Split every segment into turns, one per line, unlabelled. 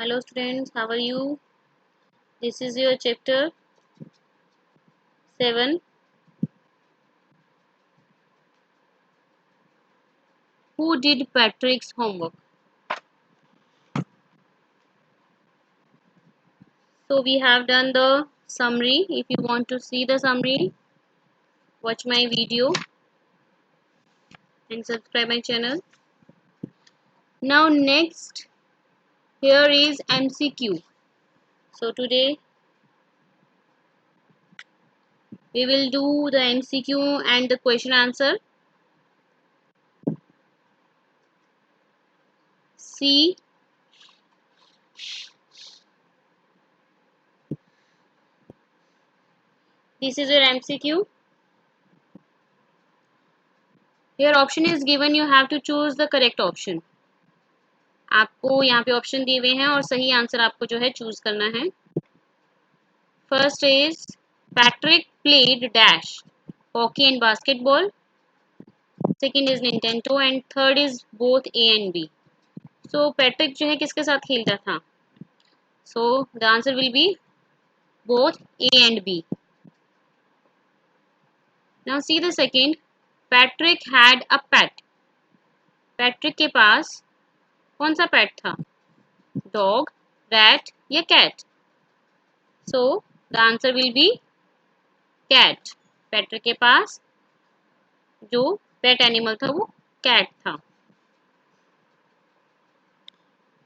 Hello students, how are you? This is your chapter 7. Who did Patrick's homework? So we have done the summary. If you want to see the summary, watch my video and subscribe my channel. Now next, here is MCQ. So today we will do the MCQ and the question answer. See, this is your MCQ. Here option is given, you have to choose the correct option. आपको यहाँ पे option दिए हुए हैं और सही answer आपको जो है चूज करना है. First is Patrick played dash hockey and basketball. Second is Nintendo and third is both A and B. So Patrick जो है किसके साथ खेलता था? So the answer will be both A and B. Now see the second. Patrick had a pet. Patrick के पास कौन सा pet था? Dog, rat या cat? So the answer will be cat. Patrick के पास जो pet animal था वो cat था.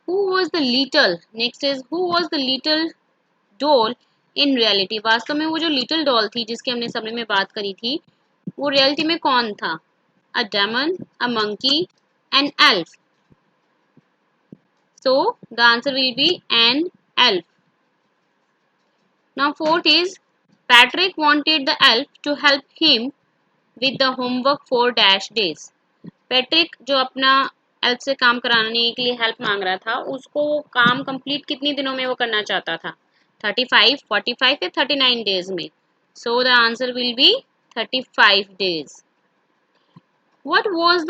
Who was the little? Next is who was the little doll in reality? वास्तव में वो जो little doll थी जिसकी हमने समय में बात करी थी वो reality में कौन था? A demon, a monkey, an elf. So the answer will be an elf. Now fourth is Patrick wanted the elf to help him with the homework for dash days. Patrick जो अपना elf से काम कराने के लिए help मांग रहा था उसको काम कंप्लीट कितनी दिनों में वो करना चाहता था? 35, 45 या 39 डेज में. So the answer will be 35 days. What was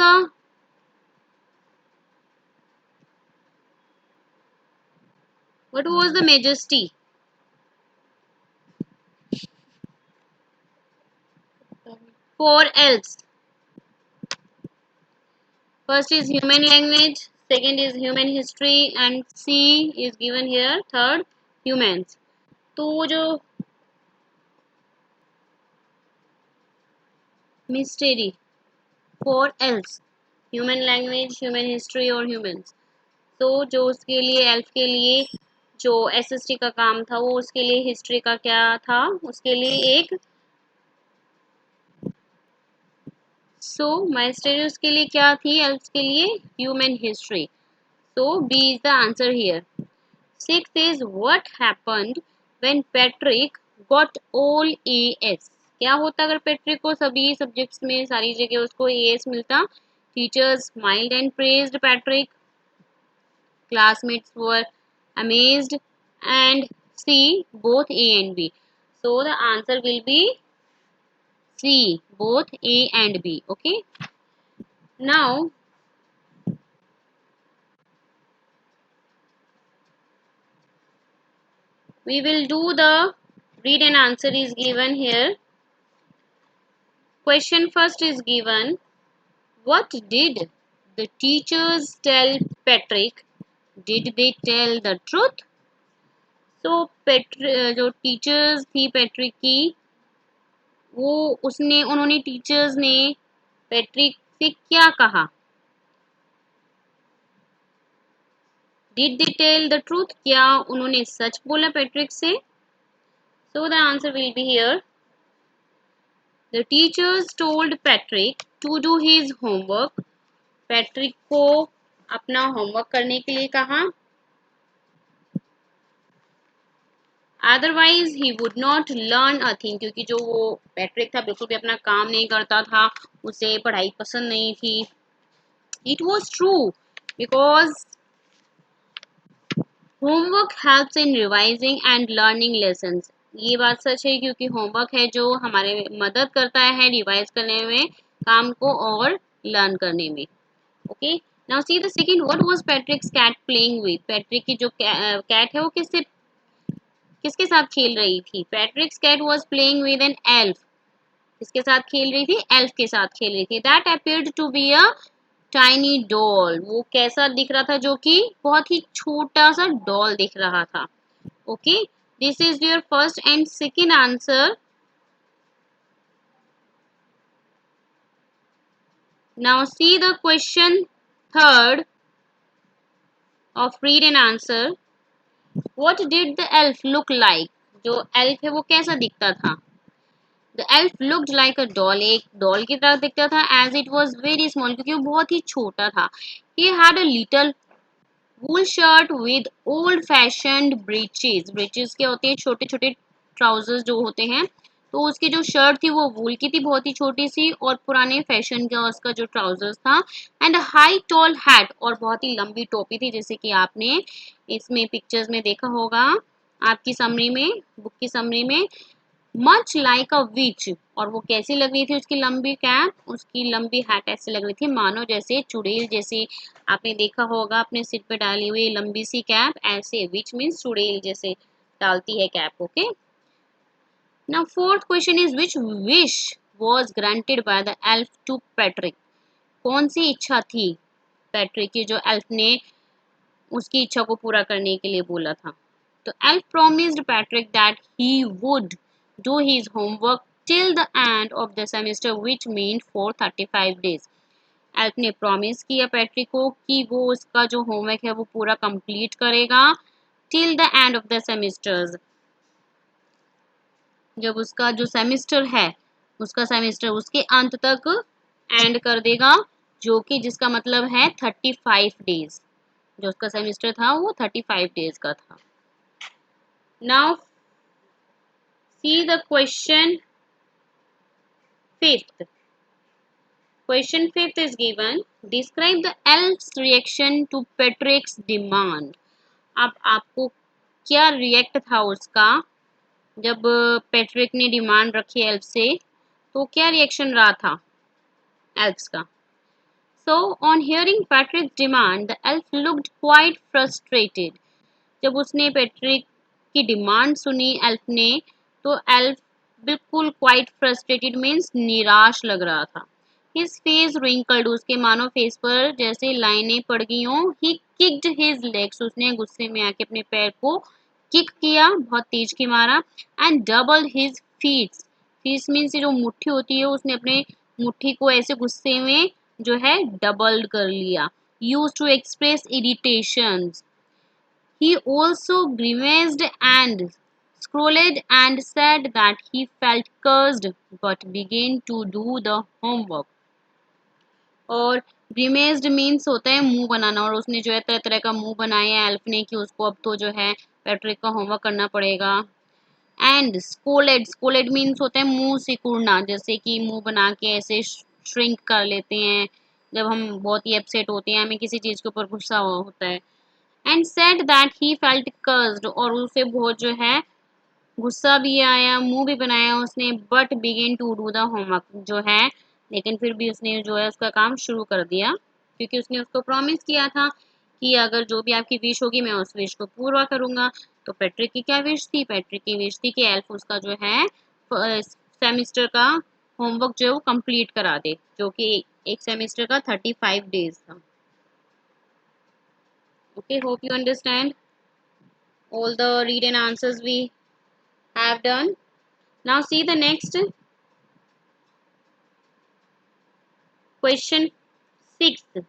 the majesty? For elves. First is human language, second is human history and C is given here, third humans. तो वो जो mystery for elves, human language, human history और humans. तो जो उसके लिए elf के लिए जो एसएसटी का काम था वो उसके लिए हिस्ट्री का क्या था? उसके लिए एक माइस्टरी उसके लिए क्या थी? एल्फ के लिए human history. So B is the answer here. Sixth is what happened when Patrick got all A's. क्या होता अगर पैट्रिक को सभी सब्जेक्ट्स में सारी जगह उसको एएस मिलता? Teachers smiled and praised Patrick. Classmates were amazed and C both A and B. So the answer will be C both A and B. Okay. Now we will do the read and answer is given here. Question first is given. What did the teachers tell Patrick? Did they tell the truth? So जो teachers थी Patrick की वो उन्होंने teachers ने Patrick से क्या कहा? Did they tell the truth? क्या उन्होंने सच बोला पैट्रिक से? So the answer will be here. The teachers told Patrick to do his homework. Patrick को अपना होमवर्क करने के लिए कहा. Otherwise he would not learn a thing, क्योंकि जो वो पैट्रिक था बिल्कुल भी अपना काम नहीं करता था, उसे पढ़ाई पसंद नहीं थी. It was true because homework helps in revising and learning lessons. ये बात सच है क्योंकि होमवर्क है जो हमारे मदद करता है रिवाइज करने में, काम को और लर्न करने में. Okay. Now see the second, what was Patrick's cat playing with? Patrick की जो कैट है वो किसके साथ खेल रही थी? Patrick's cat was playing with an elf. किसके साथ खेल रही थी? एल्फ के साथ खेल रही थी। That appeared to be a tiny doll. वो कैसा दिख रहा था? जो कि बहुत ही छोटा सा डॉल दिख रहा था। Okay, this is your first and second answer. Now see the question third of read and answer. What did the elf look like? जो एल्फ है वो कैसा दिखता था? The elf looked like a doll. एक डॉल की तरह दिखता था, as it was very small, क्योंकि वो बहुत ही छोटा था। He had a little wool shirt with old fashioned breeches. Breeches क्या होते हैं? छोटे छोटे ट्राउजर्स जो होते हैं। तो उसकी जो शर्ट थी वो वूल की थी, बहुत ही छोटी सी, और पुराने फैशन का उसका जो ट्राउजर्स था। एंड हाई टॉल हैट, और बहुत ही लंबी टोपी थी, जैसे कि आपने इसमें पिक्चर्स में देखा होगा, आपकी समरी में, बुक की समरी में। मच लाइक अ विच, और वो कैसी लग रही थी? उसकी लंबी कैप, उसकी लंबी हैट ऐसे लग रही थी मानो जैसे चुड़ैल, जैसे आपने देखा होगा अपने सिर पे डाली हुई लंबी सी कैप, ऐसे विच मीन्स चुड़ैल जैसे डालती है cap. Okay, now fourth question is which wish was granted by the elf to Patrick? कौन सी इच्छा थी पैट्रिक की जो एल्फ ने उसकी इच्छा को पूरा करने के लिए बोला था? तो elf promised Patrick that he would do his homework till the end of the semester, which meant for 35 days. Elf ने प्रॉमिस किया पैट्रिक को कि वो उसका जो होमवर्क है वो पूरा कंप्लीट करेगा till the end of the semesters. जब उसका जो सेमेस्टर है, उसका सेमेस्टर उसके अंत तक एंड कर देगा, जो कि जिसका मतलब है 35 डेज। जो उसका सेमेस्टर था वो 35 डेज का था। Now see the question fifth. Question fifth is given, describe the elf's reaction to Patrick's demand. अब आपको क्या रिएक्ट था उसका जब पेट्रिक ने डिमांड रखी एल्फ से, तो क्या रिएक्शन रहा था एल्फ्स का? So, on hearing Patrick's demand, the elf looked quite frustrated. जब उसने पैट्रिक की डिमांड सुनी एल्फ ने, तो एल्फ बिल्कुल क्वाइट फ्रस्ट्रेटेड मीन्स निराश लग रहा था। His face wrinkled, उसके मानो फेस पर जैसे लाइनें पड़ गई हों। He kicked his legs, उसने गुस्से में आके अपने पैर को किक किया, बहुत तेज की मारा। And doubled his feet, fees means जो मुट्ठी होती है, उसने अपने मुट्ठी को ऐसे गुस्से में जो है डबल्ड कर लिया। Use to express irritation. He also grimaced and scowled and said that he felt cursed but began to do the homework. और ग्रीमेज्ड मीन्स होता है मुंह बनाना, और उसने जो है तरह तरह का मुंह बनाया एल्फ ने कि उसको अब तो जो है पैट्रिक का होमवर्क करना पड़ेगा। एंड स्कोलेड मीन्स होता है मुंह सिकुड़ना, जैसे कि मुंह बना के ऐसे श्रिंक कर लेते हैं जब हम बहुत ही अपसेट होते हैं, हमें किसी चीज़ के ऊपर गुस्सा होता है। And said that he felt cursed, और उसे बहुत जो है गुस्सा भी आया, मुंह भी बनाया उसने। But begin to do the homework, जो है लेकिन फिर भी उसने जो है उसका काम शुरू कर दिया, क्योंकि उसने उसको प्रॉमिस किया था कि अगर जो भी आपकी विश होगी मैं उस विश को पूरा करूंगा। तो पैट्रिक की क्या विश थी? पैट्रिक की विश थी कि एल्फ उसका जो है सेमेस्टर का होमवर्क जो है वो कंप्लीट करा दे, जो कि एक सेमेस्टर का 35 डेज था। Okay, hope you understand all the read and answers we have done. Now see the next question. Sixth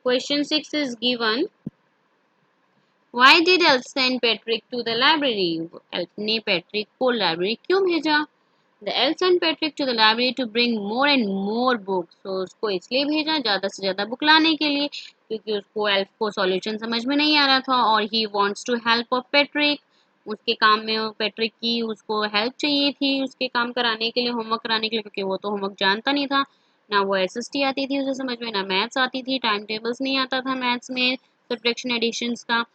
question 6 is given, why did Elf send Patrick to the library? Elf ने Patrick को library क्यों भेजा? The elf sent Patrick to the library to bring more and more books. So उसको इसलिए भेजा ज़्यादा से ज़्यादा बुक लाने के लिए, क्योंकि उसको एल्फ को सॉल्यूशन समझ में नहीं आ रहा था, और he wants to help of Patrick. उसके काम में पैट्रिक की उसको हेल्प चाहिए थी उसके काम कराने के लिए, होमवर्क कराने के लिए, क्योंकि वो तो होमवर्क जानता नहीं था। ना वो एसएसटी आती थी उसे समझ में, ना मैथ्स आती थी, टाइम टेबल्स नहीं आता था मैथ्स में, सब्ट्रैक्शन एडिशंस का।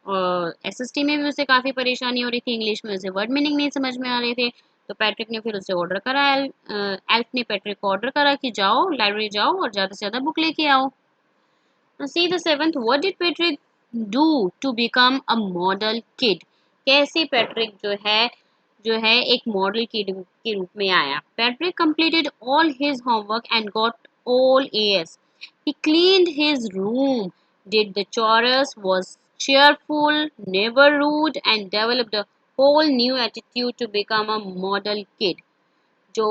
और एसएसटी में भी उसे काफ़ी परेशानी हो रही थी, इंग्लिश में उसे वर्ड मीनिंग नहीं समझ में आ रहे थे। तो पैट्रिक ने फिर उसे ऑर्डर करा, एल्फ ने पैट्रिक को ऑर्डर करा कि जाओ लाइब्रेरी जाओ और ज़्यादा से ज़्यादा बुक लेके आओ। See the seventh, what did Patrick do to become a model kid? कैसे पैट्रिक जो है एक मॉडल किड के रूप में आया? Patrick completed all his homework and got all A's. He cleaned his room, did the chores, was cheerful, never rude, and developed a whole new attitude to become a model kid. जो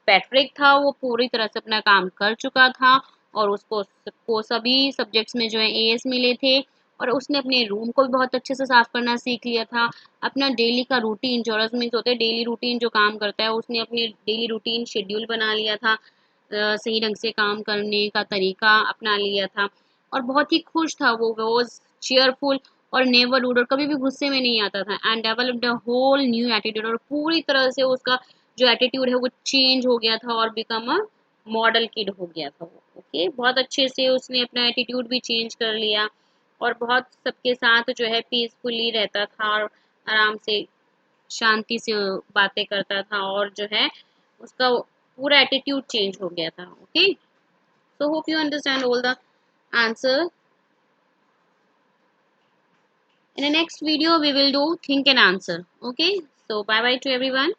Patrick था वो पूरी तरह से अपना काम कर चुका था और उसको सभी सब्जेक्ट्स में जो है एस मिले थे, और उसने अपने रूम को भी बहुत अच्छे से साफ करना सीख लिया था। अपना डेली का रूटीन, जो मीन्स होते हैं डेली रूटीन जो काम करता है, उसने अपनी डेली रूटीन शेड्यूल बना लिया था, सही ढंग से काम करने का तरीका अपना लिया था और बहुत ही खुश था वो वॉज चेयरफुल और नेवर रूड, और कभी भी गुस्से में नहीं आता था। And developed a whole new attitude, और पूरी तरह से उसका जो एटीट्यूड है वो चेंज हो गया था और बिकम अ मॉडल किड हो गया था वो। ओके, बहुत अच्छे से उसने अपना एटीट्यूड भी चेंज कर लिया और बहुत सबके साथ जो है पीसफुली रहता था और आराम से शांति से बातें करता था, और जो है उसका पूरा एटीट्यूड चेंज हो गया था। Okay, so hope you understand all the answer. In the next video we will do think and answer. Okay, so bye bye to everyone.